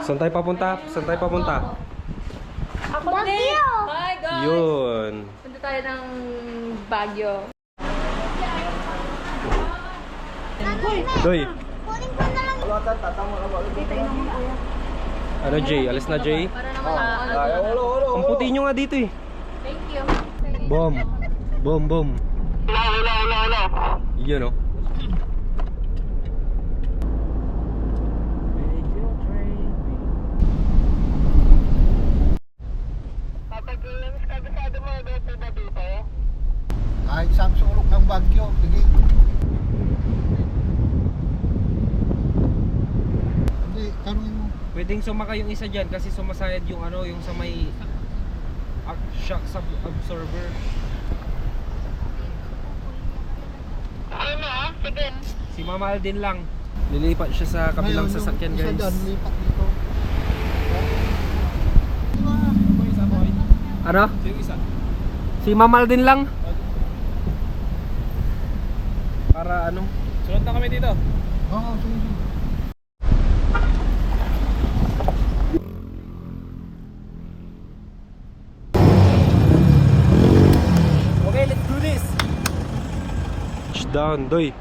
Saan tayo papunta? Saan tayo papunta? Ako din! Hi guys! Yun. Punta tayo ng Baguio. Doy. Kunin ko na lang. Ano Jay? Alis na Jay? Para naman Ang puti nyo nga dito eh. Thank you. Bom. Bom, bom. Yun oh. Kahit saan sulok ng Bagyo, sige. Hindi, tanongin mo. Pwedeng sumakay yung isa dyan kasi sumasayad yung ano, yung sa may shock absorber. Sige. Si Mama Aldin lang. Lilipat siya sa kabilang Ngayon, sasakyan yung isa guys. dyan, lipat dito. Ano? Si Mama Aldin lang. Para ano? Sunod na kami dito. Oo, sige. Okay, let's do this. Down, doy.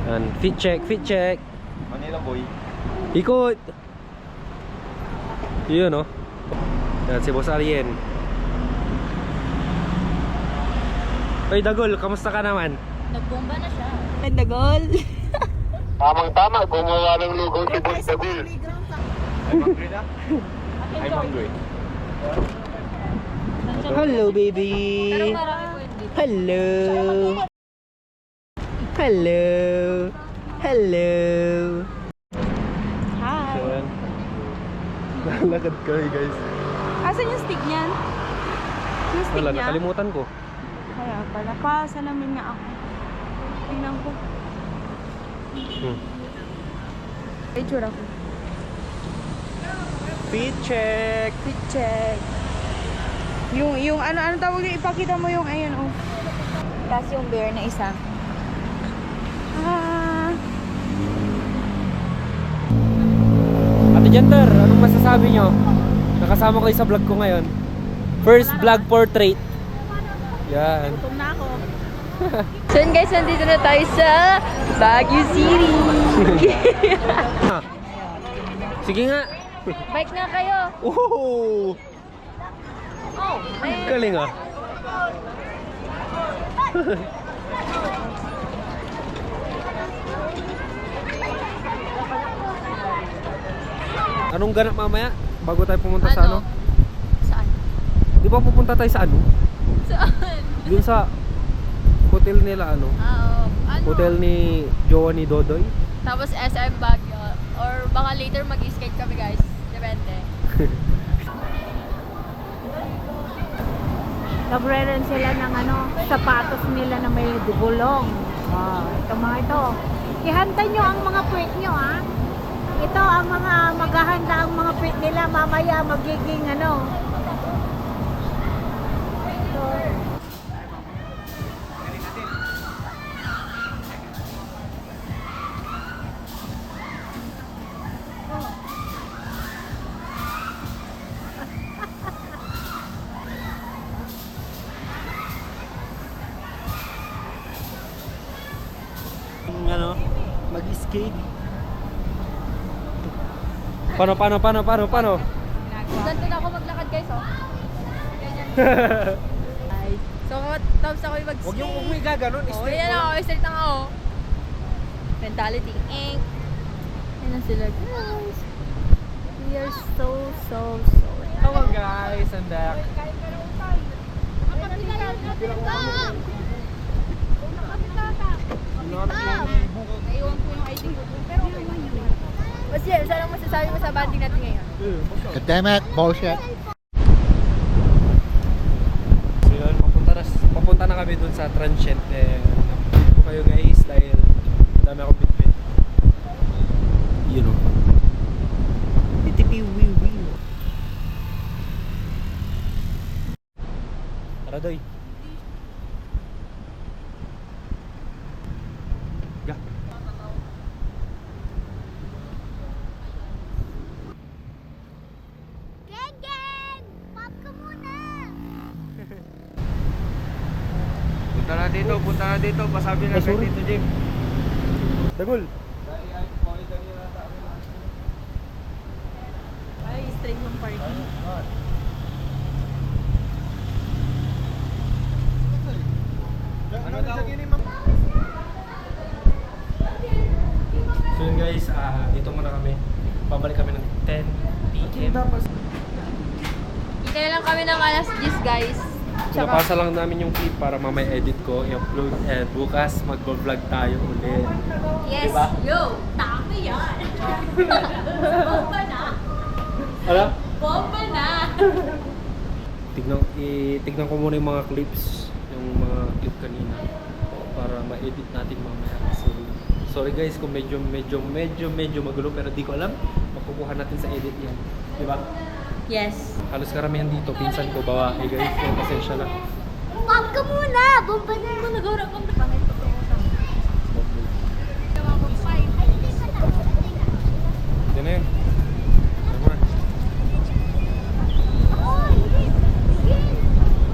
And fit check, fit check. Manila boy. Ikot. Yun no. Yan si Boss Alien. Oy Dagol, kamusta ka naman? Nagbomba na siya. Nagol. Tamang-tama, gumawa ng lugaw si Boss Dabil. I'm hungry na. I'm hungry. Hello baby. Pero marami po yun dito. Hello. Hello. Hello. Hi. Lalakad kami guys. Asan yung stick niyan? Yung stick Wala, niya? nakalimutan ko. Kaya pala. Pasalamin nga ako. Tingnan ko. Ay, tsura ko. Fit check. Fit check. Yung ano tawag yung ipakita mo yung ayun oh. Tapos yung bear na isa. Ah. Ate Jenter, anong masasabi nyo? Nakasama kayo sa vlog ko ngayon. First vlog portrait. Yan. Gutom na ako. So yun guys, nandito na tayo sa Baguio City. Sige nga. Bike na kayo. Oh, Oh, man. galing ah. Anong ganap mamaya? Bago tayo pumunta sa ano? Saan? Di ba pupunta tayo sa ano? Saan? Dun sa hotel nila ano? Oo. Ano? Hotel ni Jowa ni Dodoy. Tapos SM Baguio. Or baka later mag-skate kami guys. Depende. Nagre-rent sila ng sapatos nila na may gulong. Ito mga ito. Ihantay nyo ang mga puwit nyo, ha? Ito ang mga maghahanda ang mga puwit nila. Mamaya magiging Ito. Ano? Mag-skate. Paano? Ganito na ako maglakad guys oh. Ganyan. So tapos ako yung mag-skate. Huwag mo igaganon. Oh, yan ako. Straight na nga oh. Mentality. Ink. Yan na sila guys. We are so. Come on guys, andak. Naiwan ko yung ID ko. Pero okay lang yun. Mas yan, saan ang masasabi mo sa banding natin ngayon? God damn it, bullshit. So yun, papunta na kami dun sa transient. Napapit ko kayo guys dahil dami akong bitbit. You know. Titipi-wiwi. Tara doy. Ga. dito, punta ka dito. Pasabi na kay Tito Jim. Dagol. Ay, straight yung parking. Ano daw? So yun guys, dito muna kami. Babalik kami ng 10 p.m. Hintay lang kami ng alas 10 guys. Pinapasa lang namin yung clip para mamaya edit ko, i-upload, and bukas mag-vlog tayo ulit. Yes, Diba? yo! Tama yan! Bomba na! Ano? Bomba na! Tignan ko muna yung mga clips, yung mga clip kanina para ma-edit natin mamaya. So, sorry guys kung medyo magulo pero di ko alam. Makukuha natin sa edit yan. Di ba? Yes. Halos karamihan dito, pinsan ko bawa. Hey guys, so, pasensya na. Pop ka muna! Bomba na! Nagawra ko na pangit ko to. Yan na yun. Yan mo na.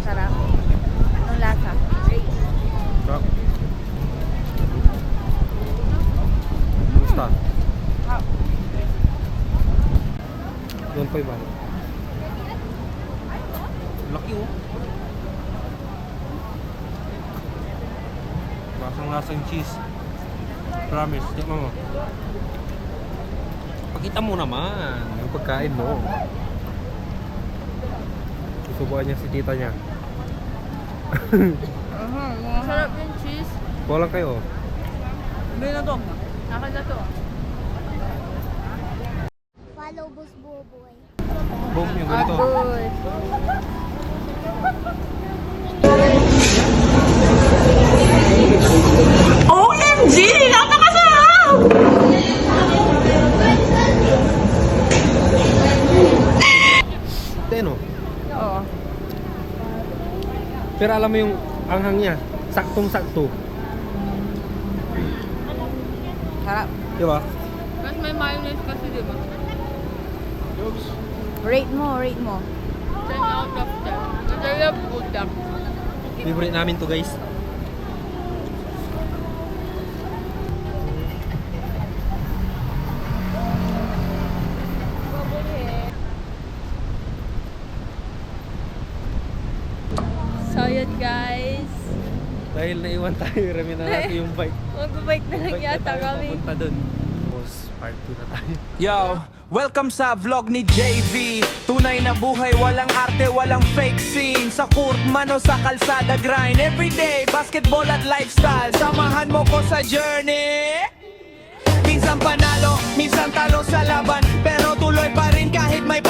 Masarap. Anong lasa? Rock. Kumusta? Doon pa iba. Laki oh. Lasang-lasang cheese. Promise, tignan mo. Pakita mo naman yung pagkain mo. Susubukan niya si tita niya. Masarap yung cheese. Kuha lang kayo. Bili na to. Akin na to. Follow Boss Boboy. Boom, yung ganito. Good. OMG! Napakasarap! Teno. Oo. Pero alam mo yung anghang niya, saktong-sakto. Sarap. Di ba? Mas may mayonnaise kasi, di ba? Rate mo. 10 out of 10. Kasi I love buldak. Favorite namin to guys. So yun guys. Dahil naiwan tayo, remi na natin yung bike. Mag-bike na lang Bike na yata tayo kami. papunta dun. Tapos part 2 na tayo. Yo, welcome sa vlog ni JV. Tunay na buhay, walang arte, walang fake scene. Sa court man o sa kalsada grind. Everyday, basketball at lifestyle. Samahan mo ko sa journey. Minsan panalo, minsan talo sa laban. Pero tuloy pa rin kahit may